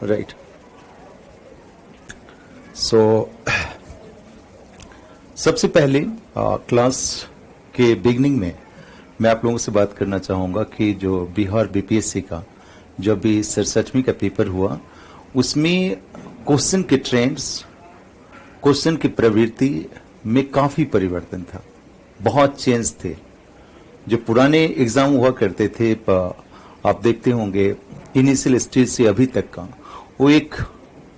Right. सो सबसे पहले class के बिगनिंग में मैं आप लोगों से बात करना चाहूँगा कि जो बिहार बीपीएससी का जो अभी 67वीं का पेपर हुआ, उसमें क्वेश्चन के ट्रेंड्स, क्वेश्चन की प्रवृत्ति में काफ़ी परिवर्तन था, बहुत चेंज थे। जो पुराने एग्ज़ाम हुआ करते थे, आप देखते होंगे इनिशियल स्टेज से अभी तक का, वो एक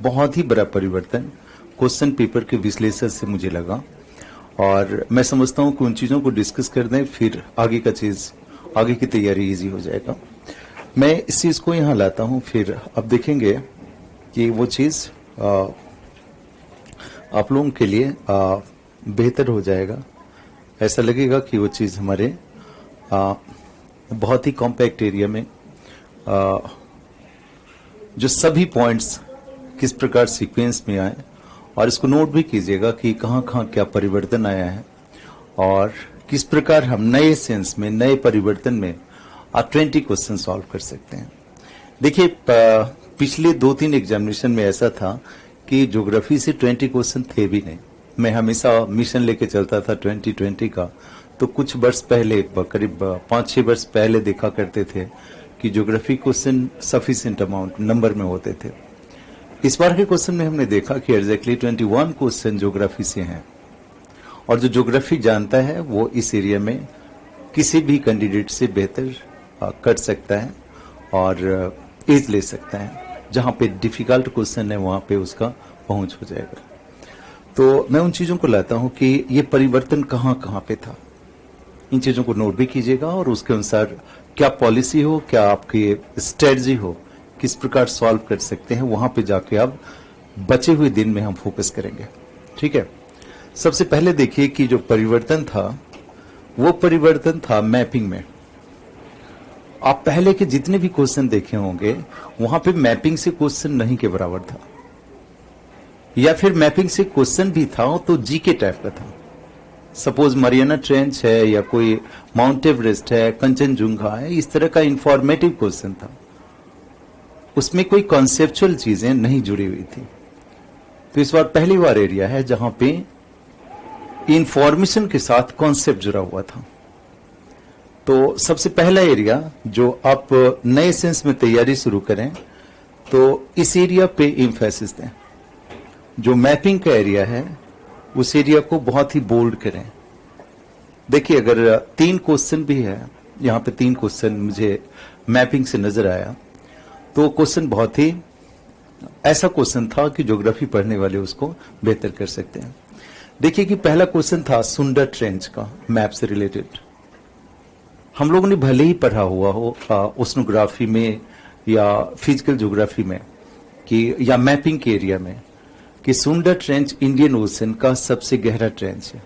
बहुत ही बड़ा परिवर्तन क्वेश्चन पेपर के विश्लेषण से मुझे लगा। और मैं समझता हूँ कि उन चीज़ों को डिस्कस कर दें, फिर आगे का चीज़, आगे की तैयारी इजी हो जाएगा। मैं इस चीज़ को यहाँ लाता हूँ, फिर अब देखेंगे कि वो चीज़ आप लोगों के लिए बेहतर हो जाएगा। ऐसा लगेगा कि वो चीज़ हमारे बहुत ही कॉम्पैक्ट एरिया में जो सभी पॉइंट्स किस प्रकार सीक्वेंस में आए, और इसको नोट भी कीजिएगा कि कहाँ कहाँ क्या परिवर्तन आया है और किस प्रकार हम नए सेंस में, नए परिवर्तन में 20 क्वेश्चन सॉल्व कर सकते हैं। देखिए, पिछले 2-3 एग्जामिनेशन में ऐसा था कि ज्योग्राफी से 20 क्वेश्चन थे भी नहीं। मैं हमेशा मिशन लेके चलता था 2020 का, तो कुछ वर्ष पहले, करीब 5-6 वर्ष पहले देखा करते थे कि geography question sufficient amount number में होते थे। इस बार के क्वेश्चन में हमने देखा कि एग्जैक्टली 21 क्वेश्चन ज्योग्राफी से हैं, और जो ज्योग्राफी जानता है वो इस एरिया में किसी भी कैंडिडेट से बेहतर कर सकता है और एज ले सकता है। जहां पे डिफिकल्ट क्वेश्चन है वहां पे उसका पहुंच हो जाएगा। तो मैं उन चीजों को लाता हूं कि ये परिवर्तन कहां कहां पे था। इन चीजों को नोट भी कीजिएगा और उसके अनुसार क्या पॉलिसी हो, क्या आपकी स्ट्रेटजी हो, किस प्रकार सॉल्व कर सकते हैं, वहां पे जाके अब बचे हुए दिन में हम फोकस करेंगे। ठीक है। सबसे पहले देखिए कि जो परिवर्तन था वो परिवर्तन था मैपिंग में। आप पहले के जितने भी क्वेश्चन देखे होंगे वहां पे मैपिंग से क्वेश्चन नहीं के बराबर था, या फिर मैपिंग से क्वेश्चन भी था तो जी के टाइप का था। सपोज मरियाना ट्रेंच है या कोई माउंट एवरेस्ट है, कंचनजुंगा है, इस तरह का इंफॉर्मेटिव क्वेश्चन था। उसमें कोई कॉन्सेप्चुअल चीजें नहीं जुड़ी हुई थी। तो इस बार पहली बार एरिया है जहां पे इंफॉर्मेशन के साथ कॉन्सेप्ट जुड़ा हुआ था। तो सबसे पहला एरिया जो आप नए सेंस में तैयारी शुरू करें तो इस एरिया पे एम्फेसिस दें। जो मैपिंग का एरिया है उस एरिया को बहुत ही बोल्ड करें। देखिए, अगर 3 क्वेश्चन भी है, यहाँ पे 3 क्वेश्चन मुझे मैपिंग से नजर आया, तो क्वेश्चन बहुत ही ऐसा क्वेश्चन था कि ज्योग्राफी पढ़ने वाले उसको बेहतर कर सकते हैं। देखिए कि पहला क्वेश्चन था सुंदर ट्रेंच का, मैप से रिलेटेड। हम लोगों ने भले ही पढ़ा हुआ हो ओशनोग्राफी में या फिजिकल ज्योग्राफी में कि या मैपिंग के एरिया में कि सुंदर ट्रेंच इंडियन ओशन का सबसे गहरा ट्रेंच है,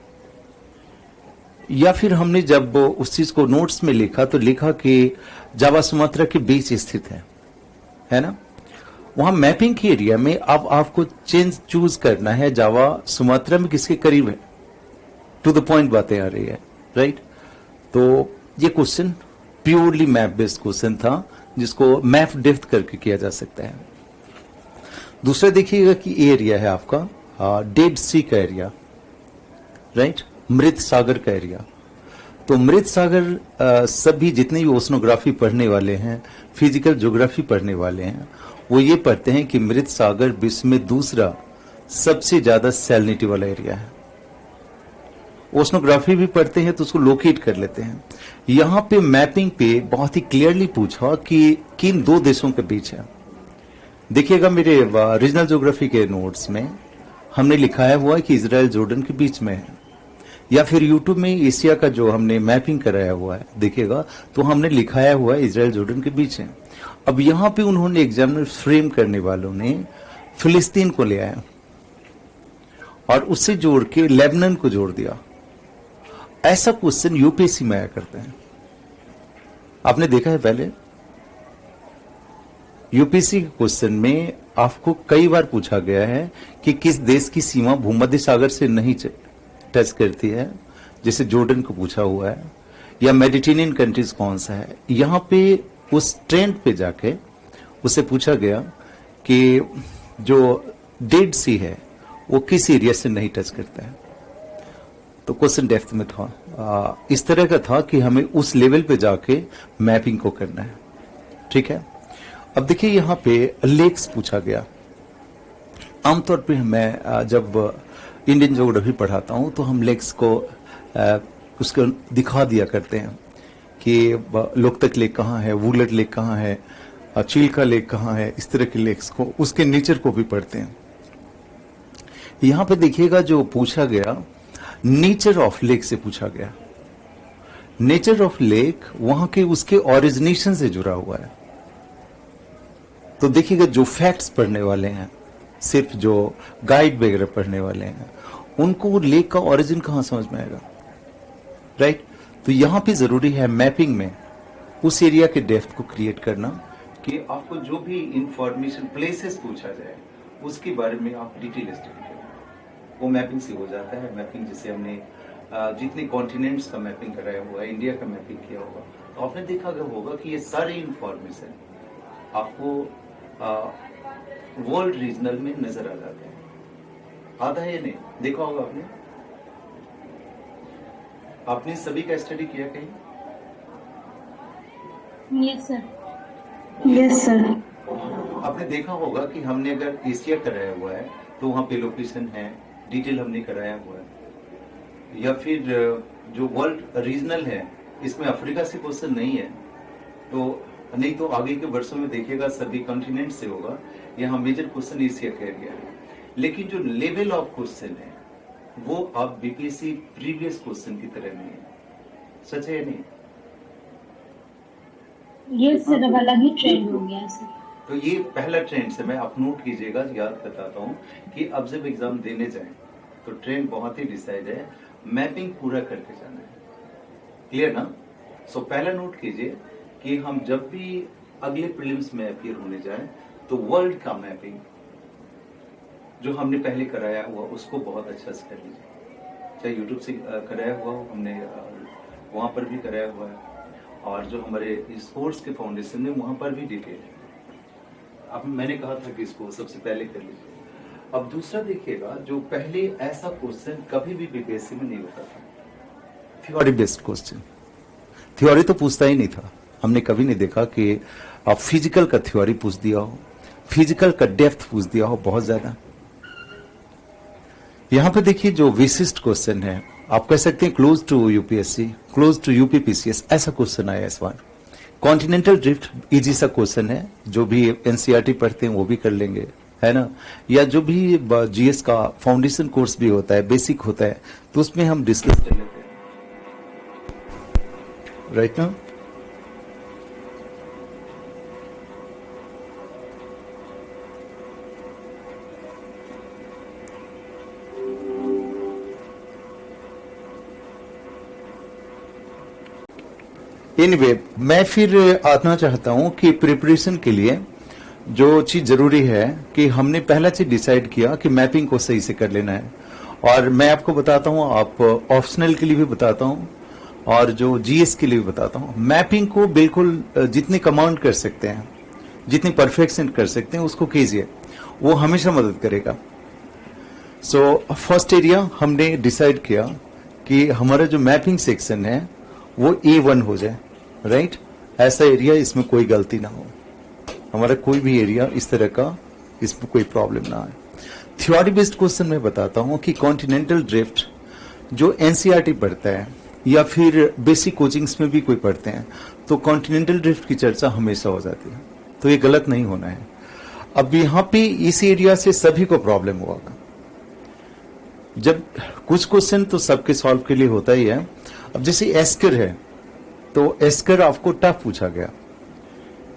या फिर हमने जब उस चीज को नोट्स में लिखा तो लिखा कि जावा सुमात्रा के बीच स्थित है ना। वहां मैपिंग के एरिया में अब आपको चूज करना है जावा सुमात्रा में किसके करीब है। टू द पॉइंट बातें आ रही है, राइट। तो ये question purely map based question था जिसको मैप डेप्थ करके किया जा सकता है। दूसरा देखिएगा कि ये एरिया है आपका डेड सी का एरिया, राइट, मृत सागर का एरिया। तो मृत सागर सभी जितने भी ओशनोग्राफी पढ़ने वाले हैं, फिजिकल ज्योग्राफी पढ़ने वाले हैं, वो ये पढ़ते हैं कि मृत सागर विश्व में दूसरा सबसे ज्यादा सैलिनिटी वाला एरिया है। ओशनोग्राफी भी पढ़ते हैं तो उसको लोकेट कर लेते हैं। यहां पे मैपिंग पे बहुत ही क्लियरली पूछा कि किन 2 देशों के बीच है। देखिएगा मेरे रीजनल ज्योग्राफी के नोट्स में हमने लिखाया हुआ है कि इजराइल जॉर्डन के बीच में है, या फिर यूट्यूब में एशिया का जो हमने मैपिंग कराया हुआ है देखिएगा तो हमने लिखाया हुआ है इजराइल जॉर्डन के बीच है। अब यहां पे उन्होंने एग्जामिनर फ्रेम करने वालों ने फिलिस्तीन को ले आया और उससे जोड़ के लेबनान को जोड़ दिया। ऐसा क्वेश्चन यूपीएससी में आया करते हैं, आपने देखा है पहले। यूपीएससी के क्वेश्चन में आपको कई बार पूछा गया है कि किस देश की सीमा भूमध्य सागर से नहीं टच करती है, जैसे जॉर्डन को पूछा हुआ है, या मेडिटेरेनियन कंट्रीज कौन सा है। यहां पे उस ट्रेंड पे जाके उससे पूछा गया कि जो डेड सी है वो किस एरिया से नहीं टच करता है। तो क्वेश्चन डेप्थ में था, इस तरह का था कि हमें उस लेवल पे जाके मैपिंग को करना है। ठीक है, अब देखिए यहाँ पे लेक्स पूछा गया। आमतौर पे मैं जब इंडियन ज्योग्राफी पढ़ाता हूँ तो हम लेक्स को उसको दिखा दिया करते हैं कि लोकतक लेक कहाँ है, वुलट लेक कहाँ है, चिल्का लेक कहाँ है, इस तरह के लेक्स को, उसके नेचर को भी पढ़ते हैं। यहाँ पे देखिएगा जो पूछा गया नेचर ऑफ लेक से पूछा गया। नेचर ऑफ लेक वहां के उसके ओरिजिनेशन से जुड़ा हुआ है। तो देखिएगा जो फैक्ट्स पढ़ने वाले हैं, सिर्फ जो गाइड वगैरह पढ़ने वाले हैं, उनको लेक का ओरिजिन कहां समझ में आएगा, राइट। तो यहां पे जरूरी है मैपिंग में उस एरिया के डेप्थ को क्रिएट करना कि आपको जो भी इंफॉर्मेशन प्लेसेस पूछा जाए उसके बारे में आप डिटेल स्टडी करें। वो मैपिंग से हो जाता है। मैपिंग जिसे हमने जितने कॉन्टिनेंट्स का मैपिंग कराया हुआ है, इंडिया का मैपिंग किया होगा, तो आपने देखा होगा कि ये सारे इंफॉर्मेशन आपको वर्ल्ड रीजनल में नजर आ जाते हैं। आता है या नहीं, देखा होगा आपने? आपने सभी का स्टडी किया कहीं? Yes sir. Yes sir. आपने देखा होगा कि हमने अगर एशिया कराया हुआ है तो वहां पे लोकेशन है, डिटेल हमने कराया हुआ है। या फिर जो वर्ल्ड रीजनल है इसमें अफ्रीका से क्वेश्चन नहीं है, तो नहीं तो आगे के वर्षों में देखिएगा सभी कॉन्टिनेंट से होगा। यहाँ मेजर क्वेश्चन एशिया का एरिया है, लेकिन जो लेवल ऑफ क्वेश्चन है वो अब बीपीएससी प्रीवियस क्वेश्चन की तरह नहीं है। सच है या नहीं? यस सर, अब अलग ही ट्रेंड हो गया सर। तो ये पहला ट्रेंड से मैं आप नोट कीजिएगा, याद बताता हूँ कि अब जब एग्जाम देने जाएं तो ट्रेंड बहुत ही डिसाइड है, मैपिंग पूरा करके जाना है। क्लियर ना? सो पहला नोट कीजिए कि हम जब भी अगले प्रीलिम्स में अपीयर होने जाएं तो वर्ल्ड का मैपिंग जो हमने पहले कराया हुआ उसको बहुत अच्छा से कर लीजिए। चाहे यूट्यूब से कराया हुआ हो, हमने वहां पर भी कराया हुआ है, और जो हमारे स्पोर्ट्स के फाउंडेशन है वहां पर भी डिटेल है। अब मैंने कहा था कि इसको सबसे पहले कर लीजिए। अब दूसरा देखिएगा, जो पहले ऐसा क्वेश्चन कभी भी बीपीएससी में नहीं होता था, थ्योरी बेस्ड क्वेश्चन। थ्योरी तो पूछता ही नहीं था, हमने कभी नहीं देखा कि आप फिजिकल का थ्योरी पूछ दिया हो, फिजिकल का डेप्थ पूछ दिया हो बहुत ज्यादा। यहां पे देखिए जो विशिष्ट क्वेश्चन है, आप कह सकते हैं close to UPSC, close to UPPCS, ऐसा क्वेश्चन आया इस बार। कॉन्टिनेंटल ड्रिफ्ट इजी सा क्वेश्चन है, जो भी एनसीईआरटी पढ़ते हैं वो भी कर लेंगे, है ना। या जो भी जीएस का फाउंडेशन कोर्स भी होता है, बेसिक होता है, तो उसमें हम डिस्कस कर लेते हैं, राइट ना। एनीवे, मैं फिर आना चाहता हूं कि प्रिपरेशन के लिए जो चीज जरूरी है कि हमने पहला चीज डिसाइड किया कि मैपिंग को सही से कर लेना है। और मैं आपको बताता हूं, आप ऑप्शनल के लिए भी बताता हूं और जो जीएस के लिए भी बताता हूं, मैपिंग को बिल्कुल जितनी कमांड कर सकते हैं, जितनी परफेक्शन कर सकते हैं उसको कीजिए, वो हमेशा मदद करेगा। सो फर्स्ट एरिया हमने डिसाइड किया कि हमारा जो मैपिंग सेक्शन है वो A1 हो जाए, राइट। ऐसा एरिया इसमें कोई गलती ना हो, हमारा कोई भी एरिया इस तरह का इसमें कोई प्रॉब्लम ना आए। थ्योरी बेस्ड क्वेश्चन में बताता हूं कि कॉन्टिनेंटल ड्रिफ्ट जो एनसीईआरटी पढ़ता है या फिर बेसिक कोचिंग्स में भी कोई पढ़ते हैं, तो कॉन्टिनेंटल ड्रिफ्ट की चर्चा हमेशा हो जाती है, तो ये गलत नहीं होना है। अब यहाँ पे इस एरिया से सभी को प्रॉब्लम हुआ, जब कुछ क्वेश्चन तो सबके सॉल्व के लिए होता ही है। अब जैसे एस्कर है, तो एस्कर आपको टफ पूछा गया।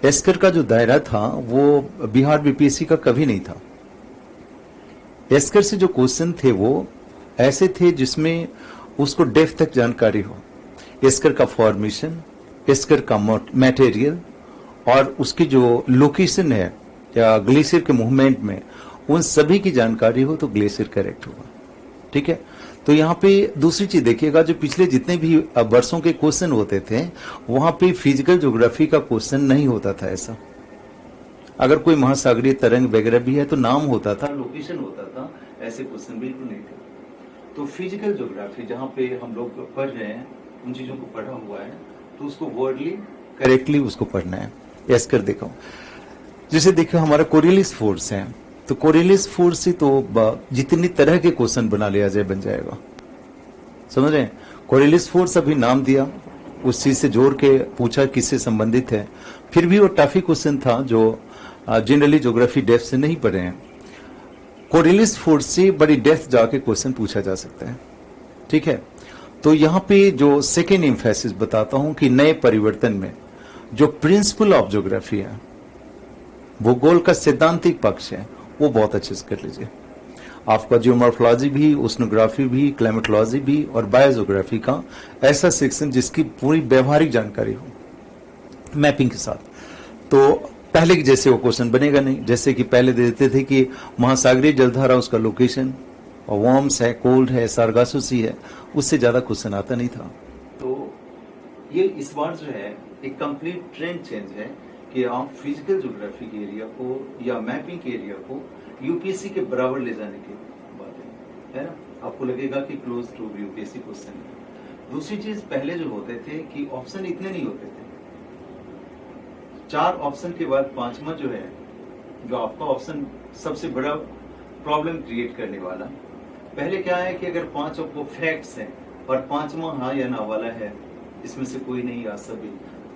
एस्कर का जो दायरा था वो बिहार बीपीएससी का कभी नहीं था। एस्कर से जो क्वेश्चन थे वो ऐसे थे जिसमें उसको डेप्थ तक जानकारी हो, एस्कर का फॉर्मेशन, एस्कर का मटेरियल और उसकी जो लोकेशन है या ग्लेशियर के मूवमेंट में, उन सभी की जानकारी हो तो ग्लेशियर करेक्ट होगा। ठीक है, तो यहाँ पे दूसरी चीज देखिएगा, जो पिछले जितने भी वर्षों के क्वेश्चन होते थे वहां पे फिजिकल ज्योग्राफी का क्वेश्चन नहीं होता था ऐसा, अगर कोई महासागरीय तरंग वगैरह भी है तो नाम होता था, लोकेशन होता था, ऐसे क्वेश्चन बिल्कुल नहीं थे। तो फिजिकल ज्योग्राफी जहाँ पे हम लोग पढ़ रहे हैं, उन चीजों को पढ़ा हुआ है, तो उसको वर्डली करेक्टली उसको पढ़ना है। यस कर देखो, जैसे देखो हमारा कोरियलिस फोर्स है, तो कोरियलिस फोर्स से तो जितनी तरह के क्वेश्चन बना लिया जाए बन जाएगा, समझ रहे हैं। कोरियलिस फोर्स अभी नाम दिया, उस चीज से जोड़ के पूछा किससे संबंधित है, फिर भी वो टाफी क्वेश्चन था जो जनरली ज्योग्राफी डेप्थ से नहीं पढ़े हैं। कोरियलिस फोर्स से बड़ी डेप्थ जाके क्वेश्चन पूछा जा सकता है, ठीक है। तो यहां पे जो सेकेंड एम्फेसिस बताता हूं कि नए परिवर्तन में जो प्रिंसिपल ऑफ ज्योग्राफी है, भूगोल का सैद्धांतिक पक्ष है, वो बहुत अच्छे से कर लीजिए। आपका जियोमॉर्फोलॉजी भी, ओशनोग्राफी भी, क्लाइमेटोलॉजी भी और बायोज्योग्राफी का ऐसा सेक्शन जिसकी पूरी व्यवहारिक जानकारी हो मैपिंग के साथ, तो पहले की जैसे वो क्वेश्चन बनेगा नहीं। जैसे कि पहले दे देते थे कि महासागरीय जलधारा, उसका लोकेशन, और वार्म्स है, कोल्ड है, सार्गासो सी है, उससे ज्यादा क्वेश्चन आता नहीं था। तो ये इस बार जो है एक कंप्लीट ट्रेंड चेंज है कि आप फिजिकल ज्योग्राफी के एरिया को या मैपिंग के एरिया को यूपीएससी के बराबर ले जाने की बात है ना। आपको लगेगा कि क्लोज टू यूपीएससी क्वेश्चन है। दूसरी चीज, पहले जो होते थे कि ऑप्शन इतने नहीं होते थे, 4 ऑप्शन के बाद 5वां जो है, जो आपका ऑप्शन सबसे बड़ा प्रॉब्लम क्रिएट करने वाला। पहले क्या है कि अगर 5 आपको फैक्ट्स हैं और 5वां हाँ या ना वाला है, इसमें से कोई नहीं या सभी,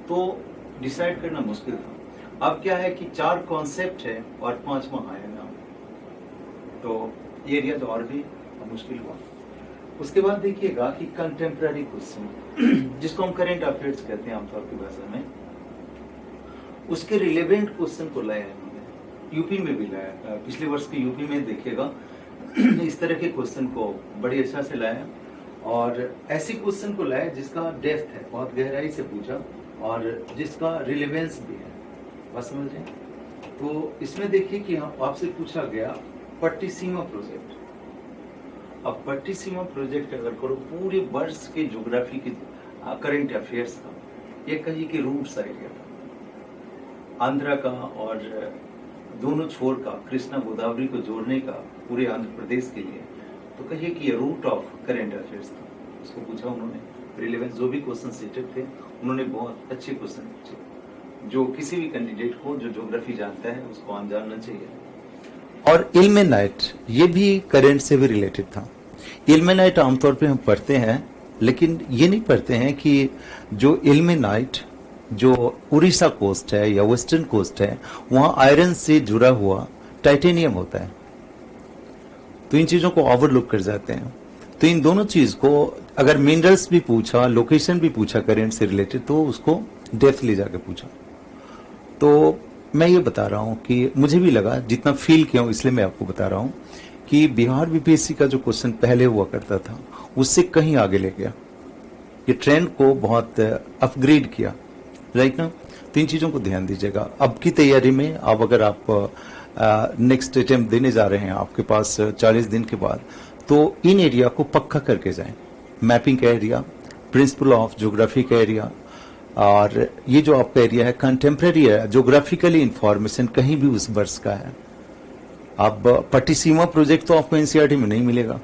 तो डिसाइड करना मुश्किल था। अब क्या है कि 4 कॉन्सेप्ट है और 5वां हाँ या ना, तो ये एरिया तो और भी मुश्किल हुआ। उसके बाद देखिएगा कि कंटेम्प्रेरी क्वेश्चन, जिसको हम करेंट अफेयर्स कहते हैं आमतौर की भाषा में, उसके रिलेवेंट क्वेश्चन को लाया है, यूपी में भी लाया। पिछले वर्ष के यूपी में देखिएगा इस तरह के क्वेश्चन को बड़ी अच्छा से लाया, और ऐसे क्वेश्चन को लाया जिसका डेप्थ है, बहुत गहराई से पूछा, और जिसका रिलेवेंस भी है, बात समझ रहे हैं। तो इसमें देखिए कि आपसे पूछा गया पट्टिसीमा प्रोजेक्ट। अब पट्टिसीमा प्रोजेक्ट अगर करो पूरे वर्ष के ज्योग्राफी के करंट अफेयर्स का, ये कहिए कि रूट्स एरिया था आंध्रा का, और दोनों छोर का कृष्णा गोदावरी को जोड़ने का पूरे आंध्र प्रदेश के लिए, तो कहिए कि ये रूट ऑफ करंट अफेयर्स था। उसको पूछा उन्होंने, रिलेवेंस जो भी क्वेश्चन सेटेड थे उन्होंने बहुत अच्छे क्वेश्चन पूछे, जो किसी भी कैंडिडेट को जो ज्योग्राफी जानता है उसको आम जानना चाहिए। और इल्मेनाइट, ये भी करंट से भी रिलेटेड था। इल्मेनाइट आमतौर पे हम पढ़ते हैं, लेकिन ये नहीं पढ़ते हैं कि जो इल्मेनाइट जो उड़ीसा कोस्ट है या वेस्टर्न कोस्ट है, वहां आयरन से जुड़ा हुआ टाइटेनियम होता है। तो इन चीजों को ओवरलुक कर जाते हैं। तो इन दोनों चीज को अगर मिनरल्स भी पूछा, लोकेशन भी पूछा करंट से रिलेटेड, तो उसको डेप्थ ले जाकर पूछा। तो मैं ये बता रहा हूं कि मुझे भी लगा, जितना फील किया हूं इसलिए मैं आपको बता रहा हूं कि बिहार बीपीएससी का जो क्वेश्चन पहले हुआ करता था उससे कहीं आगे ले गया, ये ट्रेंड को बहुत अपग्रेड किया, राइट ना। तो इन चीजों को ध्यान दीजिएगा। अब की तैयारी में अब अगर आप नेक्स्ट अटेम्प्ट देने जा रहे हैं, आपके पास 40 दिन के बाद, तो इन एरिया को पक्का करके जाएं। मैपिंग का एरिया, प्रिंसिपल ऑफ ज्योग्राफी का एरिया, और ये जो आपका एरिया है कंटेम्प्रेरी है, ज्योग्राफिकली इंफॉर्मेशन कहीं भी उस वर्ष का है। अब पट्टिसीमा प्रोजेक्ट तो आपको एनसीईआरटी में नहीं मिलेगा,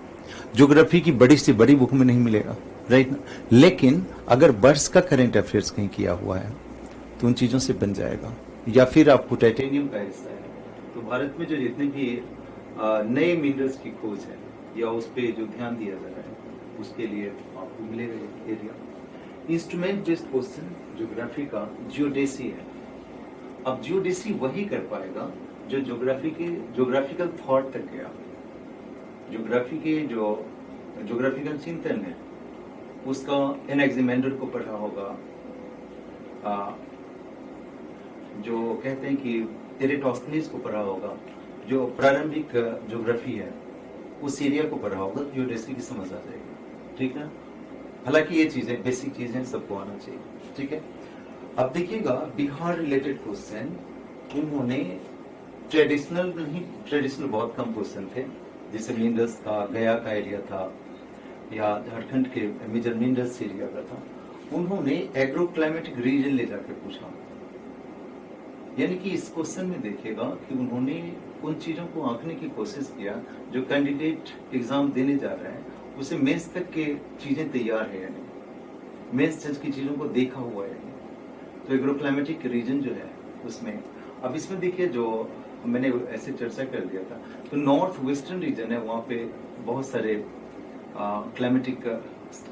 ज्योग्राफी की बड़ी से बड़ी बुक में नहीं मिलेगा, राइट ना। लेकिन अगर वर्ष का करंट अफेयर्स कहीं किया हुआ है तो उन चीजों से बन जाएगा। या फिर आपको टाइटेनियम का हिस्सा है, तो भारत में जो जितने भी नए मिनरल्स की खोज है या उस पर जो ध्यान दिया जा रहा है, उसके लिए आपको मिलेगा area. Instrument based question geography का जियोडेसी है। अब जियोडेसी वही कर पाएगा जो ज्योग्राफिकल थॉट तक गया, ज्योग्राफी के जो ज्योग्राफिकल चिंतन है उसका एनेक्सिमेंडर को पढ़ा होगा, जो कहते हैं कि एरिटोस्थनीज को पढ़ा होगा, जो प्रारंभिक ज्योग्राफी है उस एरिया को पढ़ा होगा, जियोडेसी की समझ आ जाएगी, ठीक है। हालांकि ये चीजें बेसिक चीजें सबको आना चाहिए, ठीक है। अब देखिएगा बिहार रिलेटेड क्वेश्चन, उन्होंने ट्रेडिशनल नहीं, ट्रेडिशनल बहुत कम क्वेश्चन थे, जैसे मिनरल्स था, गया का एरिया था, या झारखंड के मेजर मिनरल्स एरिया का था। उन्होंने एग्रो क्लाइमेटिक रीजन ले जाकर पूछा, यानी कि इस क्वेश्चन में देखिएगा कि उन्होंने उन चीजों को आंकने की कोशिश किया जो कैंडिडेट एग्जाम देने जा रहा है उसे मेंस तक के चीजें तैयार है या नहीं, मेंस जज की चीजों को देखा हुआ है या नहीं। तो एग्रोक्लाइमेटिक रीजन जो है उसमें अब इसमें देखिए जो मैंने ऐसे चर्चा कर दिया था, तो नॉर्थ वेस्टर्न रीजन है वहाँ पे बहुत सारे क्लाइमेटिक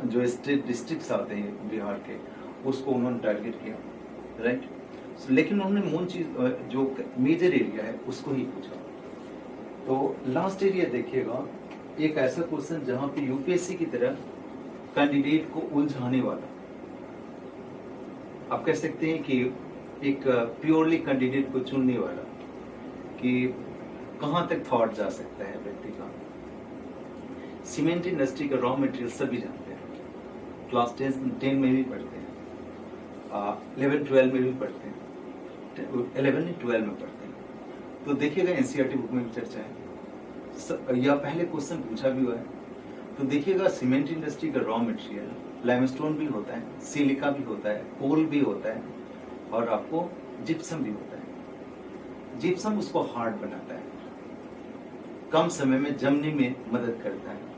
जो स्टेट डिस्ट्रिक्ट्स आते हैं बिहार के उसको उन्होंने टारगेट किया, राइट। लेकिन उन्होंने मूल चीज जो मेजर एरिया है उसको ही पूछा। तो लास्ट एरिया देखिएगा, एक ऐसा क्वेश्चन जहां पे यूपीएससी की तरह कैंडिडेट को उलझाने वाला, आप कह सकते हैं कि एक प्योरली कैंडिडेट को चुनने वाला कि कहां तक थॉट जा सकता है व्यक्ति का। सीमेंट इंडस्ट्री का रॉ मटेरियल सभी जानते हैं, क्लास 10 में भी पढ़ते हैं, 11-12 में भी पढ़ते हैं, 11 और 12 में पढ़ते हैं। तो देखिएगा एनसीईआरटी बुक में भी चर्चा है या पहले क्वेश्चन पूछा भी हुआ है। तो देखिएगा सीमेंट इंडस्ट्री का रॉ मटेरियल लाइमस्टोन भी होता है, सिलिका भी होता है, कोल भी होता है और आपको जिप्सम भी होता है। जिप्सम उसको हार्ड बनाता है, कम समय में जमने में मदद करता है।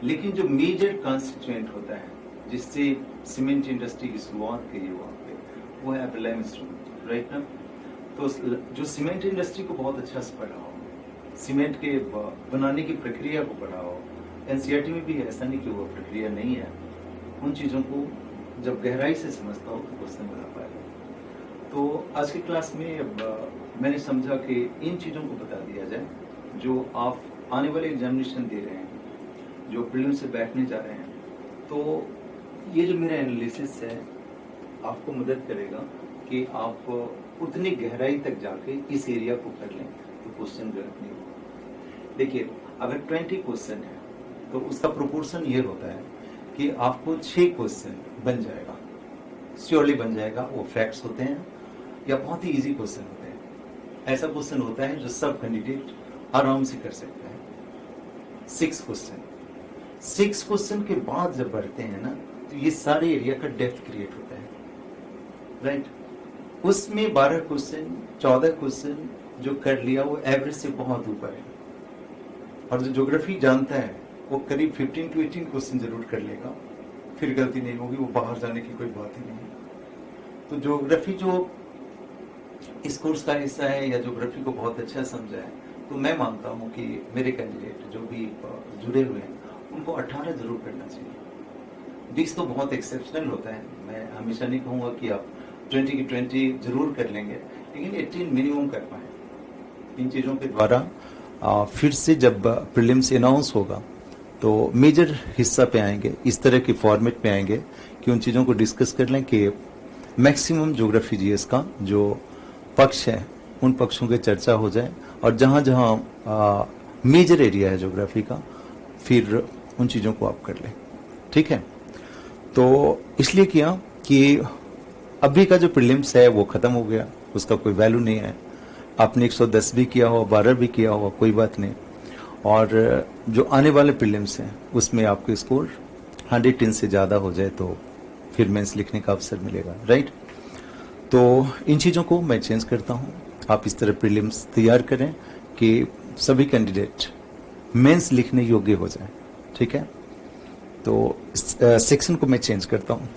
लेकिन जो मेजर कॉन्स्टिट्यूएंट होता है जिससे सीमेंट इंडस्ट्री की शुरुआत की वहां पे, वो है लाइमस्टोन, राइट ना। तो जो सीमेंट इंडस्ट्री को बहुत अच्छा से पढ़ा हो, सीमेंट के बनाने की प्रक्रिया को पढ़ा हो, एनसीईआरटी में भी ऐसा नहीं कि वो प्रक्रिया नहीं है, उन चीजों को जब गहराई से समझता हो तो क्वेश्चन बना पाएगा। तो आज की क्लास में मैंने समझा कि इन चीजों को बता दिया जाए जो आप आने वाले एग्जामिनेशन दे रहे हैं, जो प्रीलिम से बैठने जा रहे हैं। तो ये जो मेरा एनालिसिस है आपको मदद करेगा कि आप उतनी गहराई तक जाके इस एरिया को कर लें तो क्वेश्चन गलत नहीं होगा। देखिए अगर 20 क्वेश्चन है तो उसका प्रोपोर्शन ये होता है कि आपको 6 क्वेश्चन बन जाएगा, श्योरली बन जाएगा। वो फैक्ट्स होते हैं या बहुत ही इजी क्वेश्चन होते हैं। ऐसा क्वेश्चन होता है जो सब कैंडिडेट आराम से कर सकता है। 6 क्वेश्चन के बाद जब बढ़ते हैं ना तो ये सारे एरिया का डेप्थ क्रिएट होता है, राइट। उसमें 12 क्वेश्चन 14 क्वेश्चन जो कर लिया वो एवरेज से बहुत ऊपर है। और जो ज्योग्राफी जानता है वो करीब 15 to 18 क्वेश्चन जरूर कर लेगा, फिर गलती नहीं होगी, वो बाहर जाने की कोई बात ही नहीं है। तो ज्योग्राफी जो इस कोर्स का हिस्सा है या ज्योग्राफी को बहुत अच्छा समझा है, तो मैं मानता हूँ कि मेरे कैंडिडेट जो भी जुड़े हुए हैं उनको 18 जरूर करना चाहिए। 20 तो बहुत एक्सेप्शनल होता है, मैं हमेशा नहीं कहूँगा कि आप 20 की 20 जरूर कर लेंगे, लेकिन 18 मिनिमम कर पाए। इन चीज़ों के द्वारा फिर से जब प्रीलिम्स अनाउंस होगा तो मेजर हिस्सा पे आएंगे, इस तरह के फॉर्मेट पे आएंगे कि उन चीज़ों को डिस्कस कर लें कि मैक्सिमम ज्योग्राफी जीएस का जो पक्ष है उन पक्षों की चर्चा हो जाए और जहाँ जहाँ मेजर एरिया है ज्योग्राफी का फिर उन चीज़ों को आप कर लें, ठीक है। तो इसलिए किया कि अभी का जो प्रीलिम्स है वो खत्म हो गया, उसका कोई वैल्यू नहीं है। आपने 110 भी किया हो, 12 भी किया हो, कोई बात नहीं। और जो आने वाले प्रीलिम्स हैं उसमें आपके स्कोर 110 से ज़्यादा हो जाए तो फिर मेंस लिखने का अवसर मिलेगा, राइट। तो इन चीज़ों को मैं चेंज करता हूँ। आप इस तरह प्रीलिम्स तैयार करें कि सभी कैंडिडेट मेंस लिखने योग्य हो जाए, ठीक है। तो इस सेक्शन को मैं चेंज करता हूँ।